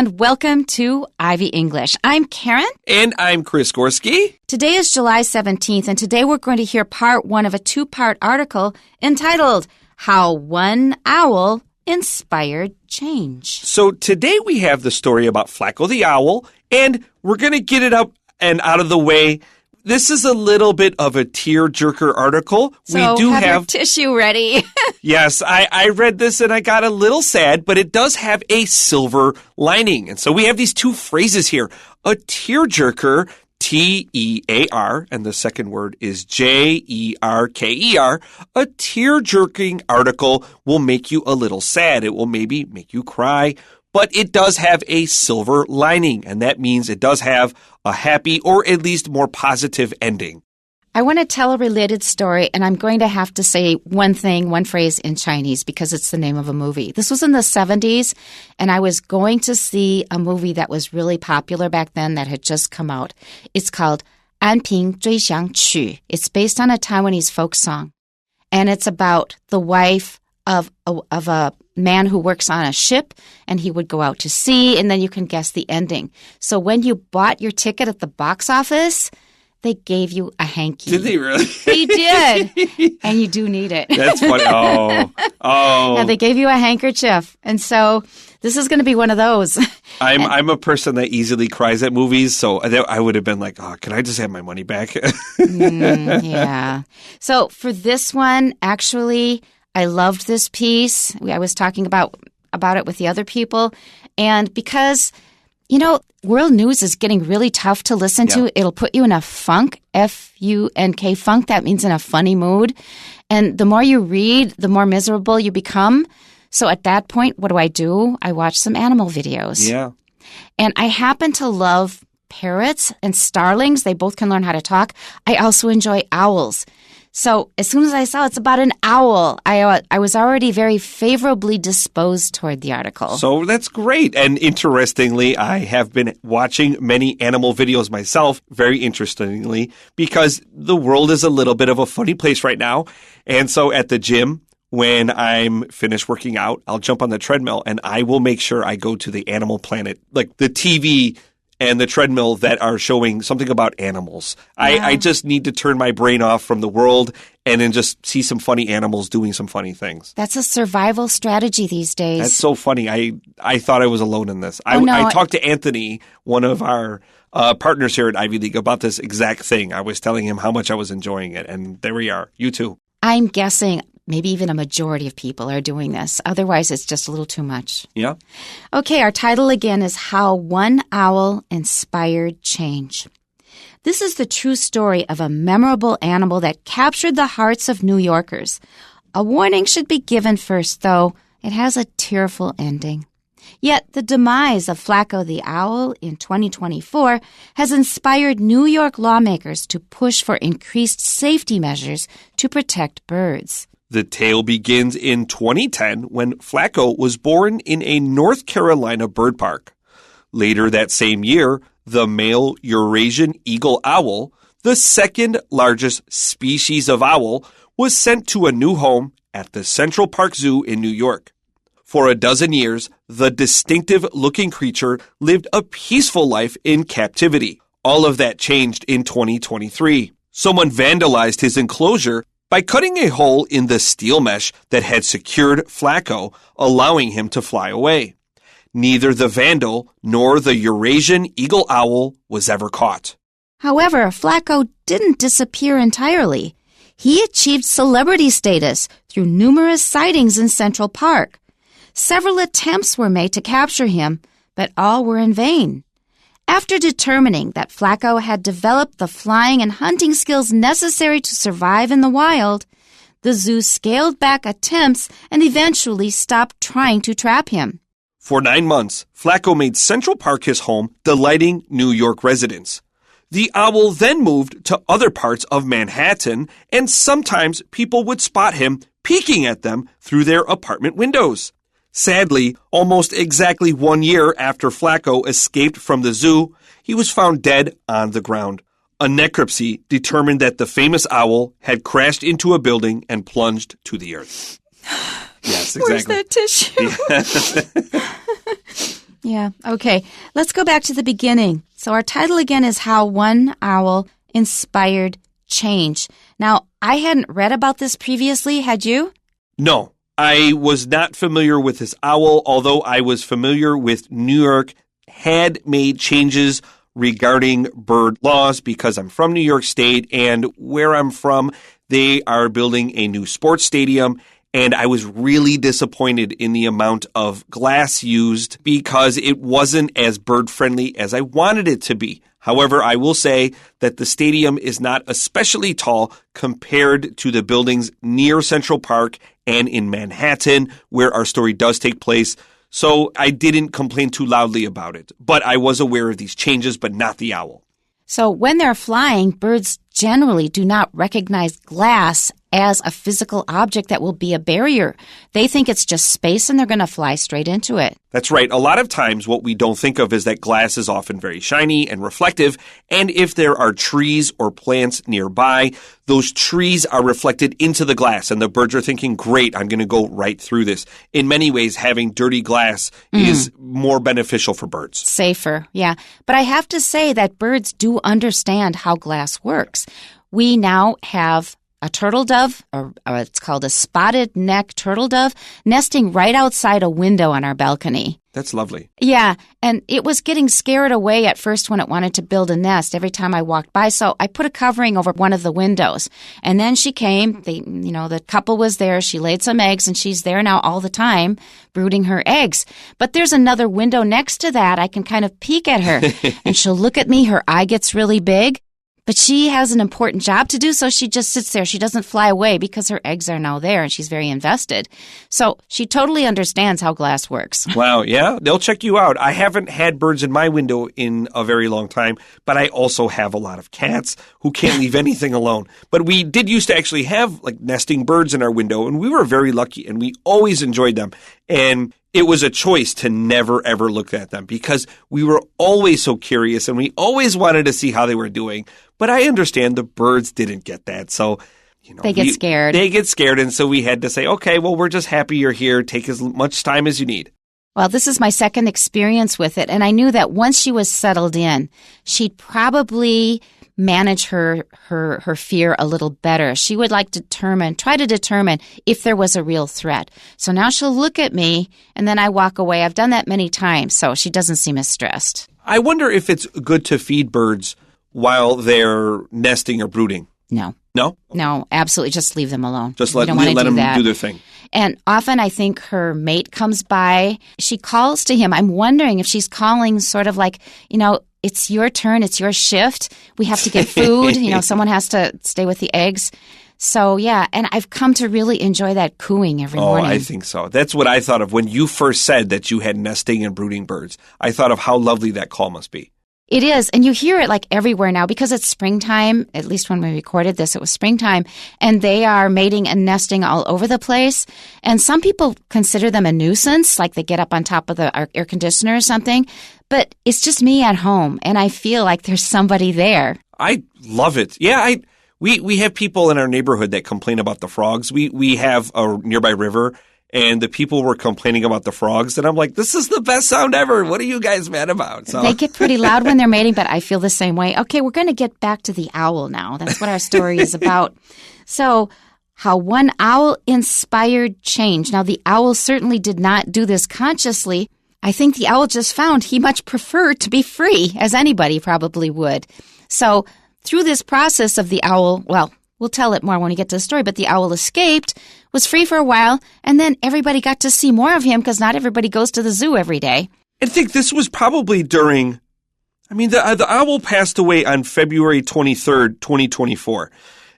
and welcome to Ivy English. I'm Karen. And I'm Chris Gorski. Today is July 17th, and today we're going to hear part one of a two-part article entitled, How One Owl Inspired Change. So today we have the story about Flacco the Owl, and we're going to get it up and out of the way. This is a little bit of a tear-jerker article. So we do have your tissue ready. Yes, I read this and I got a little sad, but it does have a silver lining. And so we have these two phrases here. A tear-jerker, T-E-A-R, and the second word is J-E-R-K-E-R. A tear-jerking article will make you a little sad. It will maybe make you cry. But it does have a silver lining, and that means it does have a happy or at least more positive ending. I want to tell a related story, and I'm going to have to say one phrase in Chinese because it's the name of a movie. This was in the 70s, and I was going to see a movie that was really popular back then that had just come out. It's called 安平追想曲. It's based on a Taiwanese folk song, and it's about the wife of a man who works on a ship, and he would go out to sea, and then you can guess the ending. So when you bought your ticket at the box office, they gave you a hanky. Did they really? They did. And you do need it. That's funny. Oh. Yeah, they gave you a handkerchief. And so this is going to be one of those. I'm a person that easily cries at movies, so I would have been like, oh, can I just have my money back? Yeah. So for this one, actually, I loved this piece. I was talking about it with the other people. And because, world news is getting really tough to listen to. It'll put you in a funk, F-U-N-K, funk. That means in a funny mood. And the more you read, the more miserable you become. So at that point, what do? I watch some animal videos. Yeah. And I happen to love parrots and starlings. They both can learn how to talk. I also enjoy owls. So as soon as I saw it's about an owl, I was already very favorably disposed toward the article. So that's great. And interestingly, I have been watching many animal videos myself, very interestingly, because the world is a little bit of a funny place right now. And so at the gym, when I'm finished working out, I'll jump on the treadmill and I will make sure I go to the Animal Planet, like the TV and the treadmill that are showing something about animals. Yeah. I just need to turn my brain off from the world and then just see some funny animals doing some funny things. That's a survival strategy these days. That's so funny. I thought I was alone in this. No. I talked to Anthony, one of our partners here at Ivy League, about this exact thing. I was telling him how much I was enjoying it, and there we are. You too. I'm guessing maybe even a majority of people are doing this. Otherwise, it's just a little too much. Yeah. Okay, our title again is How One Owl Inspired Change. This is the true story of a memorable animal that captured the hearts of New Yorkers. A warning should be given first, though. It has a tearful ending. Yet the demise of Flacco the owl in 2024 has inspired New York lawmakers to push for increased safety measures to protect birds. The tale begins in 2010 when Flacco was born in a North Carolina bird park. Later that same year, the male Eurasian eagle owl, the second largest species of owl, was sent to a new home at the Central Park Zoo in New York. For a dozen years, the distinctive-looking creature lived a peaceful life in captivity. All of that changed in 2023. Someone vandalized his enclosure by cutting a hole in the steel mesh that had secured Flacco, allowing him to fly away. Neither the vandal nor the Eurasian eagle owl was ever caught. However, Flacco didn't disappear entirely. He achieved celebrity status through numerous sightings in Central Park. Several attempts were made to capture him, but all were in vain. After determining that Flacco had developed the flying and hunting skills necessary to survive in the wild, the zoo scaled back attempts and eventually stopped trying to trap him. For 9 months, Flacco made Central Park his home, delighting New York residents. The owl then moved to other parts of Manhattan, and sometimes people would spot him peeking at them through their apartment windows. Sadly, almost exactly 1 year after Flacco escaped from the zoo, he was found dead on the ground. A necropsy determined that the famous owl had crashed into a building and plunged to the earth. Yes, exactly. Where's that tissue? Yeah. Okay. Let's go back to the beginning. So our title again is How One Owl Inspired Change. Now, I hadn't read about this previously. Had you? No, I was not familiar with this owl, although I was familiar with New York had made changes regarding bird laws because I'm from New York State, and where I'm from, they are building a new sports stadium. And I was really disappointed in the amount of glass used because it wasn't as bird-friendly as I wanted it to be. However, I will say that the stadium is not especially tall compared to the buildings near Central Park and in Manhattan, where our story does take place. So I didn't complain too loudly about it. But I was aware of these changes, but not the owl. So when they're flying, birds generally do not recognize glass as a physical object that will be a barrier. They think it's just space and they're going to fly straight into it. That's right. A lot of times what we don't think of is that glass is often very shiny and reflective. And if there are trees or plants nearby, those trees are reflected into the glass. And the birds are thinking, great, I'm going to go right through this. In many ways, having dirty glass is more beneficial for birds. Safer, yeah. But I have to say that birds do understand how glass works. We now have a turtle dove, or it's called a spotted neck turtle dove, nesting right outside a window on our balcony. That's lovely. Yeah, and it was getting scared away at first when it wanted to build a nest every time I walked by, so I put a covering over one of the windows. And then she came, the couple was there, she laid some eggs, and she's there now all the time brooding her eggs. But there's another window next to that. I can kind of peek at her, and she'll look at me, her eye gets really big. But she has an important job to do, so she just sits there. She doesn't fly away because her eggs are now there, and she's very invested. So she totally understands how glass works. Wow, yeah, they'll check you out. I haven't had birds in my window in a very long time, but I also have a lot of cats who can't leave anything alone. But we did used to actually have nesting birds in our window, and we were very lucky, and we always enjoyed them. And it was a choice to never, ever look at them because we were always so curious and we always wanted to see how they were doing. But I understand the birds didn't get that. So, they get scared. They get scared. And so we had to say, okay, well, we're just happy you're here. Take as much time as you need. Well, this is my second experience with it. And I knew that once she was settled in, she'd probably manage her fear a little better. She would try to determine if there was a real threat. So now she'll look at me and then I walk away. I've done that many times, so she doesn't seem as stressed. I wonder if it's good to feed birds while they're nesting or brooding. No. No? No, absolutely. Just leave them alone. Just let them do their thing. And often I think her mate comes by. She calls to him. I'm wondering if she's calling sort of like, it's your turn, it's your shift. We have to get food. Someone has to stay with the eggs. So, yeah, and I've come to really enjoy that cooing every morning. Oh, I think so. That's what I thought of when you first said that you had nesting and brooding birds. I thought of how lovely that call must be. It is, and you hear it everywhere now because it's springtime. At least when we recorded this, it was springtime, and they are mating and nesting all over the place. And some people consider them a nuisance, like they get up on top of the air conditioner or something. But it's just me at home, and I feel like there's somebody there. I love it. Yeah, we have people in our neighborhood that complain about the frogs. We have a nearby river. And the people were complaining about the frogs. And I'm like, this is the best sound ever. What are you guys mad about? So. They get pretty loud when they're mating, but I feel the same way. Okay, we're going to get back to the owl now. That's what our story is about. So, how one owl inspired change. Now, the owl certainly did not do this consciously. I think the owl just found he much preferred to be free, as anybody probably would. So, through this process of the owl, well, we'll tell it more when we get to the story, but the owl escaped, was free for a while, and then everybody got to see more of him because not everybody goes to the zoo every day. I think this was probably during, the owl passed away on February 23rd, 2024.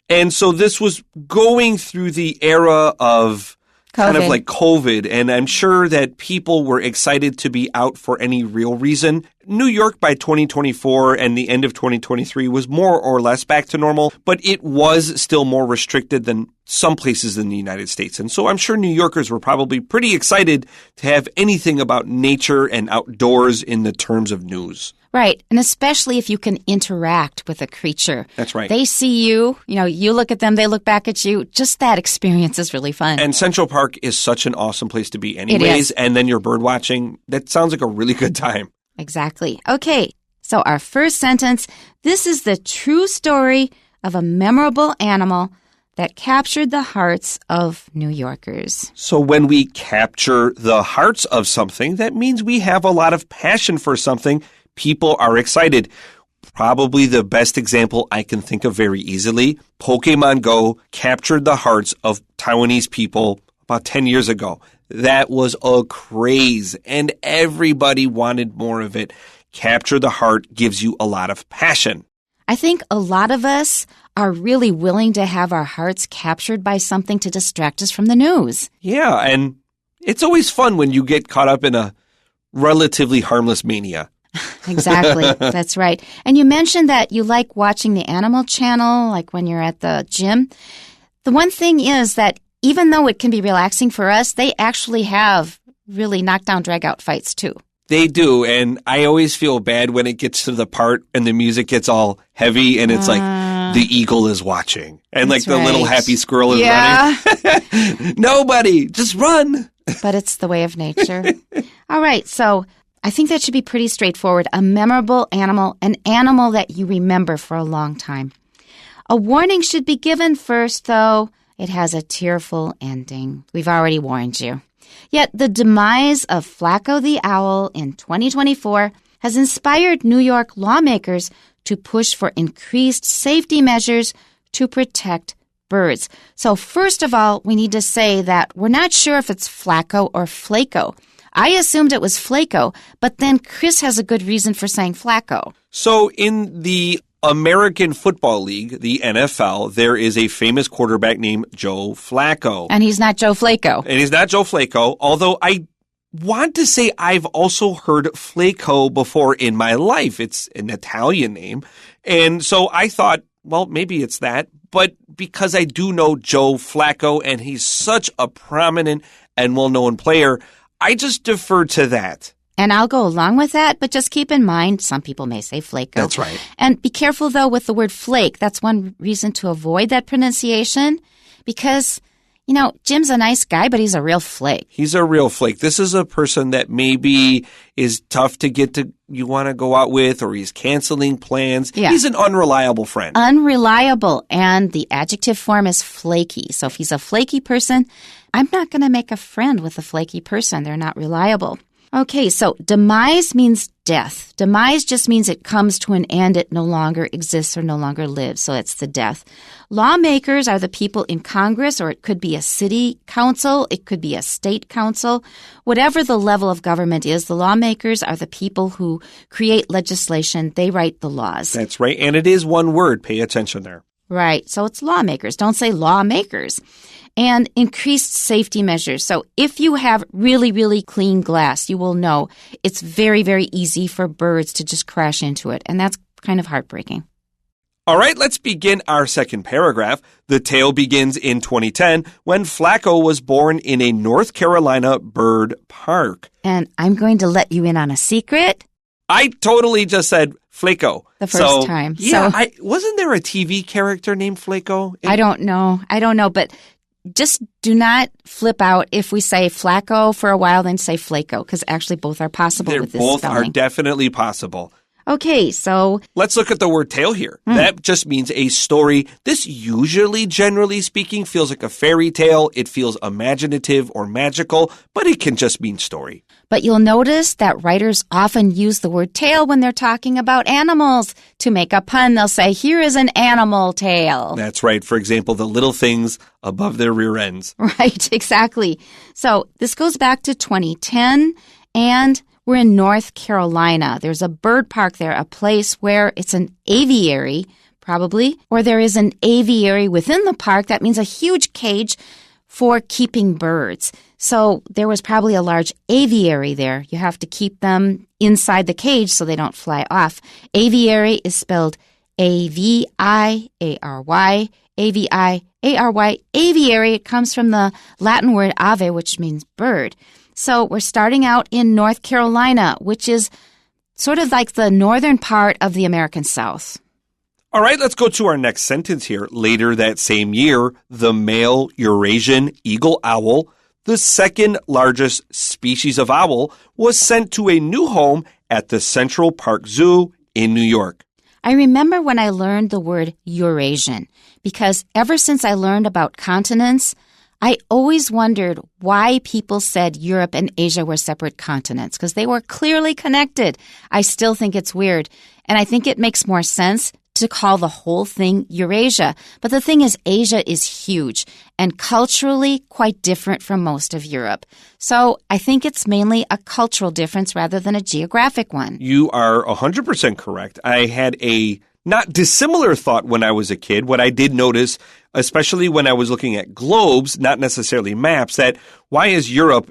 And so this was going through the era of kind of like COVID, and I'm sure that people were excited to be out for any real reason. New York by 2024 and the end of 2023 was more or less back to normal, but it was still more restricted than some places in the United States. And so I'm sure New Yorkers were probably pretty excited to have anything about nature and outdoors in the terms of news. Right, and especially if you can interact with a creature. That's right. They see you, you look at them, they look back at you. Just that experience is really fun. And Central Park is such an awesome place to be anyways. It is. And then you're bird watching. That sounds like a really good time. Exactly. Okay, so our first sentence, this is the true story of a memorable animal that captured the hearts of New Yorkers. So when we capture the hearts of something, that means we have a lot of passion for something. People are excited. Probably the best example I can think of very easily, Pokemon Go captured the hearts of Taiwanese people about 10 years ago. That was a craze, and everybody wanted more of it. Capture the heart gives you a lot of passion. I think a lot of us are really willing to have our hearts captured by something to distract us from the news. Yeah, and it's always fun when you get caught up in a relatively harmless mania. Exactly. That's right. And you mentioned that you like watching the Animal Channel, like when you're at the gym. The one thing is that even though it can be relaxing for us, they actually have really knockdown, drag-out fights too. They do, and I always feel bad when it gets to the part and the music gets all heavy and it's like the eagle is watching and like the little happy squirrel is running. Nobody, just run. But it's the way of nature. All right, so I think that should be pretty straightforward. A memorable animal, an animal that you remember for a long time. A warning should be given first, though. It has a tearful ending. We've already warned you. Yet the demise of Flacco the owl in 2024 has inspired New York lawmakers to push for increased safety measures to protect birds. So first of all, we need to say that we're not sure if it's Flacco or Flaco. I assumed it was Flaco, but then Chris has a good reason for saying Flacco. So in the American Football League, the NFL, there is a famous quarterback named Joe Flacco. And he's not Joe Flacco. And he's not Joe Flacco, although I want to say I've also heard Flaco before in my life. It's an Italian name. And so I thought, well, maybe it's that. But because I do know Joe Flacco and he's such a prominent and well-known player, I just defer to that. And I'll go along with that, but just keep in mind, some people may say Flaco. That's right. And be careful, though, with the word flake. That's one reason to avoid that pronunciation because, Jim's a nice guy, but he's a real flake. He's a real flake. This is a person that maybe is tough to get to, you want to go out with, or he's canceling plans. Yeah. He's an unreliable friend. Unreliable. And the adjective form is flaky. So if he's a flaky person, I'm not going to make a friend with a flaky person. They're not reliable. Okay, so demise means death. Demise just means it comes to an end. It no longer exists or no longer lives. So it's the death. Lawmakers are the people in Congress, or it could be a city council. It could be a state council. Whatever the level of government is, the lawmakers are the people who create legislation. They write the laws. That's right. And it is one word. Pay attention there. Right. So it's lawmakers. Don't say lawmakers. And increased safety measures. So if you have really, really clean glass, you will know it's very, very easy for birds to just crash into it. And that's kind of heartbreaking. All right, let's begin our second paragraph. The tale begins in 2010 when Flacco was born in a North Carolina bird park. And I'm going to let you in on a secret. I totally just said Flaco. The first time. Yeah, wasn't there a TV character named Flaco? I don't know, but just do not flip out if we say Flacco for a while, then say Flaco, because actually both are possible with this spelling. Both are definitely possible. Okay, so let's look at the word tale here. That just means a story. This usually, generally speaking, feels like a fairy tale. It feels imaginative or magical, but it can just mean story. But you'll notice that writers often use the word tale when they're talking about animals. To make a pun, they'll say, here is an animal tale. That's right. For example, the little things above their rear ends. Right, exactly. So this goes back to 2010, and we're in North Carolina. There's a bird park there, a place where it's an aviary, probably, or there is an aviary within the park. That means a huge cage for keeping birds. So there was probably a large aviary there. You have to keep them inside the cage so they don't fly off. Aviary is spelled A-V-I-A-R-Y, A-V-I-A-R-Y, aviary. It comes from the Latin word ave, which means bird. So we're starting out in North Carolina, which is sort of like the northern part of the American South. All right, let's go to our next sentence here. Later that same year, the male Eurasian eagle owl, the second largest species of owl, was sent to a new home at the Central Park Zoo in New York. I remember when I learned the word Eurasian, because ever since I learned about continents, I always wondered why people said Europe and Asia were separate continents, because they were clearly connected. I still think it's weird, and I think it makes more sense to call the whole thing Eurasia. But the thing is, Asia is huge and culturally quite different from most of Europe. So I think it's mainly a cultural difference rather than a geographic one. You are 100% correct. I had a not dissimilar thought when I was a kid. What I did notice, especially when I was looking at globes, not necessarily maps, that why is Europe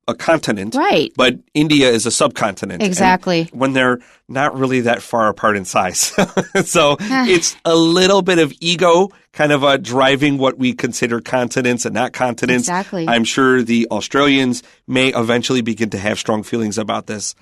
a continent, right, but India is a subcontinent? Exactly. And when they're not really that far apart in size. So it's a little bit of ego kind of driving what we consider continents and not continents. Exactly. I'm sure the Australians may eventually begin to have strong feelings about this.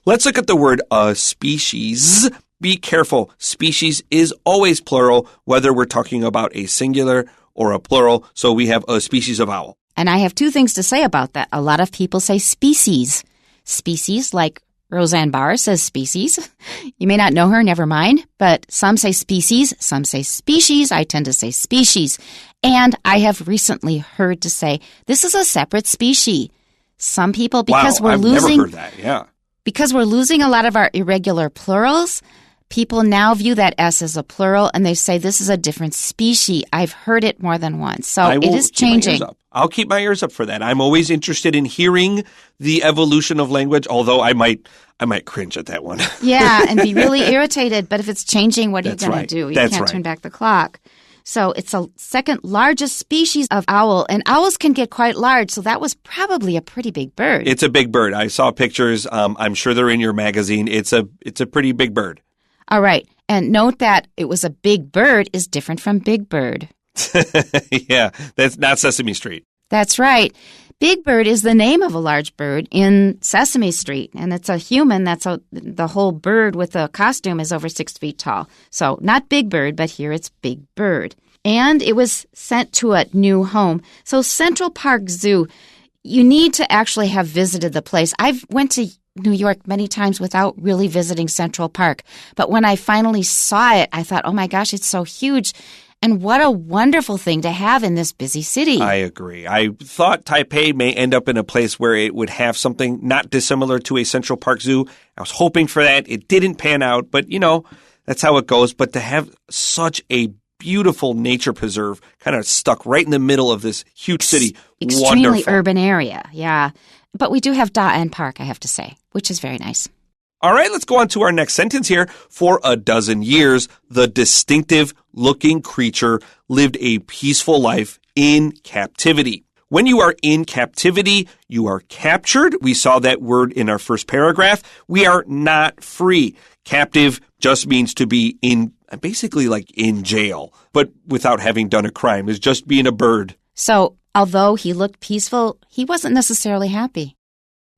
Let's look at the word species. Be careful. Species is always plural, whether we're talking about a singular or a plural. So we have a species of owl. And I have two things to say about that. A lot of people say species. Species, like Roseanne Barr says species. You may not know her, never mind. But some say species, some say species. I tend to say species. And I have recently heard to say this is a separate species. Some people, because I've never heard that, yeah. Because we're losing a lot of our irregular plurals, people now view that S as a plural, and they say this is a different species. I've heard it more than once. So it is changing. I'll keep my ears up for that. I'm always interested in hearing the evolution of language, although I might cringe at that one. Yeah, and be really irritated. But if it's changing, what are you going to do? You can't turn back the clock. So it's the second largest species of owl, and owls can get quite large, so that was probably a pretty big bird. It's a big bird. I saw pictures. I'm sure they're in your magazine. It's a pretty big bird. All right. And note that it was a big bird is different from big bird. Yeah, that's not Sesame Street. That's right. Big Bird is the name of a large bird in Sesame Street, and it's a human. The whole bird with the costume is over 6 feet tall. So not Big Bird, but here it's Big Bird. And it was sent to a new home. So Central Park Zoo, you need to actually have visited the place. I've went to New York many times without really visiting Central Park. But when I finally saw it, I thought, oh my gosh, it's so huge. And what a wonderful thing to have in this busy city. I agree. I thought Taipei may end up in a place where it would have something not dissimilar to a Central Park Zoo. I was hoping for that. It didn't pan out, but that's how it goes. But to have such a beautiful nature preserve kind of stuck right in the middle of this huge city. Extremely wonderful. Urban area, yeah. But we do have Da-en Park, I have to say, which is very nice. All right, let's go on to our next sentence here. For a dozen years, the distinctive-looking creature lived a peaceful life in captivity. When you are in captivity, you are captured. We saw that word in our first paragraph. We are not free. Captive just means to be basically like in jail, but without having done a crime. It's just being a bird. So, although he looked peaceful, he wasn't necessarily happy.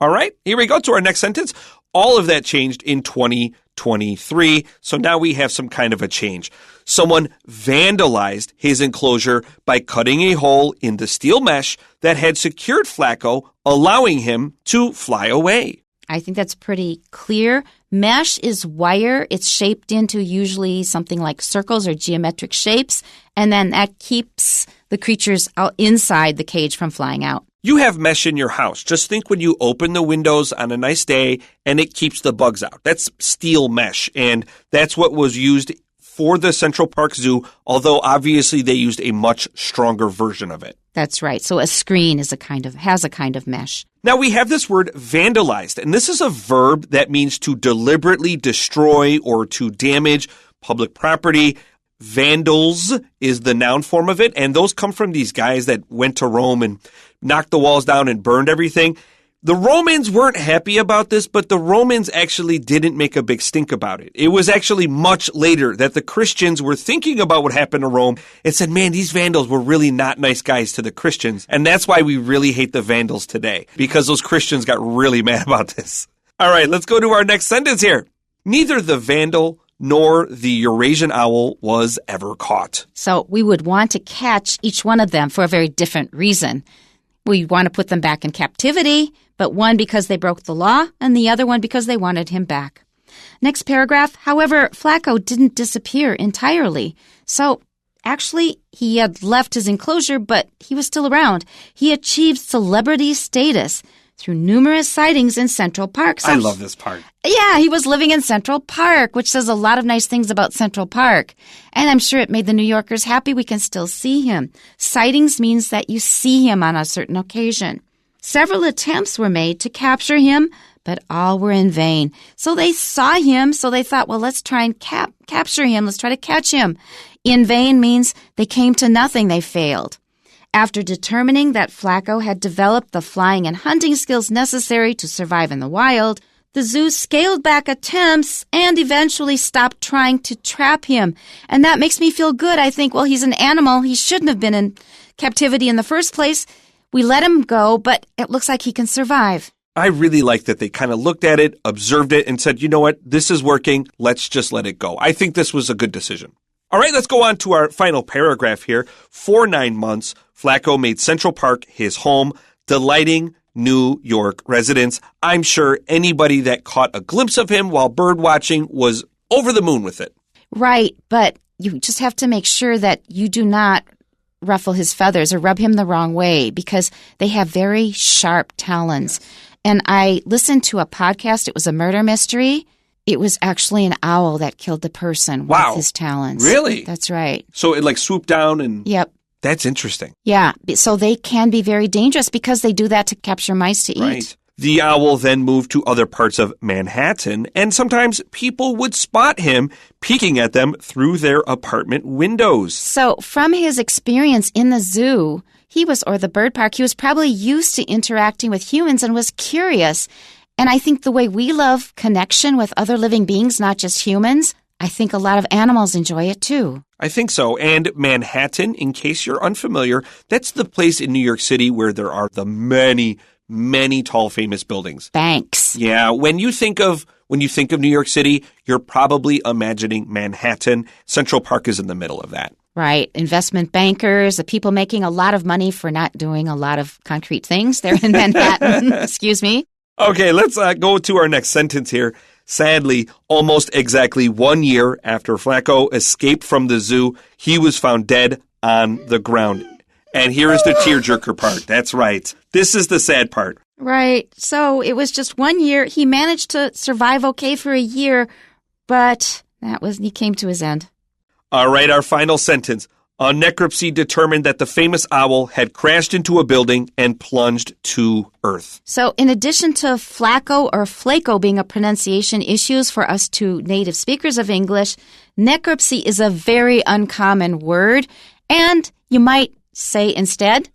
All right, here we go to our next sentence. All of that changed in 2023, so now we have some kind of a change. Someone vandalized his enclosure by cutting a hole in the steel mesh that had secured Flacco, allowing him to fly away. I think that's pretty clear. Mesh is wire. It's shaped into usually something like circles or geometric shapes, and then that keeps the creatures out inside the cage from flying out. You have mesh in your house. Just think when you open the windows on a nice day and it keeps the bugs out. That's steel mesh, and that's what was used for the Central Park Zoo, although obviously they used a much stronger version of it. That's right. So a screen has a kind of mesh. Now we have this word vandalized, and this is a verb that means to deliberately destroy or to damage public property. Vandals is the noun form of it, and those come from these guys that went to Rome and knocked the walls down and burned everything. The Romans weren't happy about this, but the Romans actually didn't make a big stink about it. It was actually much later that the Christians were thinking about what happened to Rome and said, man, these Vandals were really not nice guys to the Christians. And that's why we really hate the Vandals today, because those Christians got really mad about this. All right, let's go to our next sentence here. Neither the vandal nor the Eurasian owl was ever caught. So we would want to catch each one of them for a very different reason. We want to put them back in captivity, but one because they broke the law and the other one because they wanted him back. Next paragraph, however, Flacco didn't disappear entirely. So actually, he had left his enclosure, but he was still around. He achieved celebrity status through numerous sightings in Central Park. So, I love this part. Yeah, he was living in Central Park, which says a lot of nice things about Central Park. And I'm sure it made the New Yorkers happy we can still see him. Sightings means that you see him on a certain occasion. Several attempts were made to capture him, but all were in vain. So they saw him, so they thought, well, let's try and capture him. Let's try to catch him. In vain means they came to nothing. They failed. After determining that Flacco had developed the flying and hunting skills necessary to survive in the wild, the zoo scaled back attempts and eventually stopped trying to trap him. And that makes me feel good. I think, well, he's an animal. He shouldn't have been in captivity in the first place. We let him go, but it looks like he can survive. I really like that they kind of looked at it, observed it, and said, you know what, this is working. Let's just let it go. I think this was a good decision. All right, let's go on to our final paragraph here. For 9 months, Flacco made Central Park his home, delighting New York residents. I'm sure anybody that caught a glimpse of him while bird watching was over the moon with it. Right, but you just have to make sure that you do not ruffle his feathers or rub him the wrong way because they have very sharp talons. And I listened to a podcast. It was a murder mystery. It was actually an owl that killed the person with his talons. Really? That's right. So it like swooped down and... Yep. That's interesting. Yeah. So they can be very dangerous because they do that to capture mice to eat. Right. The owl then moved to other parts of Manhattan, and sometimes people would spot him peeking at them through their apartment windows. So from his experience in the zoo, or the bird park, he was probably used to interacting with humans and was curious. And I think the way we love connection with other living beings, not just humans, I think a lot of animals enjoy it too. I think so. And Manhattan, in case you're unfamiliar, that's the place in New York City where there are the many tall, famous buildings. Banks. Yeah. When you think of New York City, you're probably imagining Manhattan. Central Park is in the middle of that. Right. Investment bankers, the people making a lot of money for not doing a lot of concrete things. They're in Manhattan. Excuse me. Okay, let's go to our next sentence here. Sadly, almost exactly 1 year after Flacco escaped from the zoo, he was found dead on the ground. And here is the tearjerker part. That's right. This is the sad part. Right. So it was just 1 year. He managed to survive okay for a year, but he came to his end. All right, our final sentence. A necropsy determined that the famous owl had crashed into a building and plunged to earth. So in addition to Flacco or Flaco being a pronunciation issues for us two native speakers of English, necropsy is a very uncommon word, and you might say instead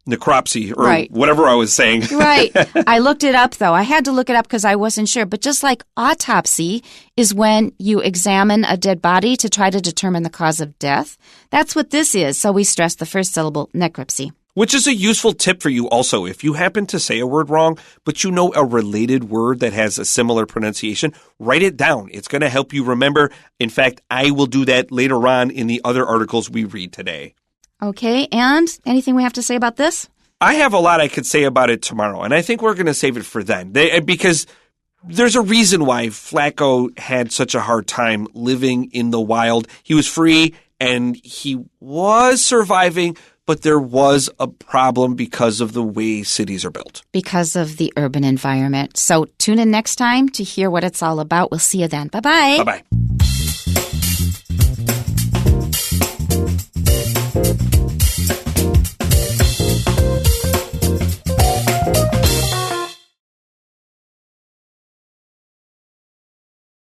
necropsy or right. Whatever I was saying. Right. I looked it up, though. I had to look it up because I wasn't sure. But just like autopsy is when you examine a dead body to try to determine the cause of death, that's what this is. So we stress the first syllable, necropsy. Which is a useful tip for you also. If you happen to say a word wrong, but you know a related word that has a similar pronunciation, write it down. It's going to help you remember. In fact, I will do that later on in the other articles we read today. Okay, and anything we have to say about this? I have a lot I could say about it tomorrow, and I think we're going to save it for then. Because there's a reason why Flacco had such a hard time living in the wild. He was free, and he was surviving, but there was a problem because of the way cities are built. Because of the urban environment. So tune in next time to hear what it's all about. We'll see you then. Bye-bye. Bye-bye.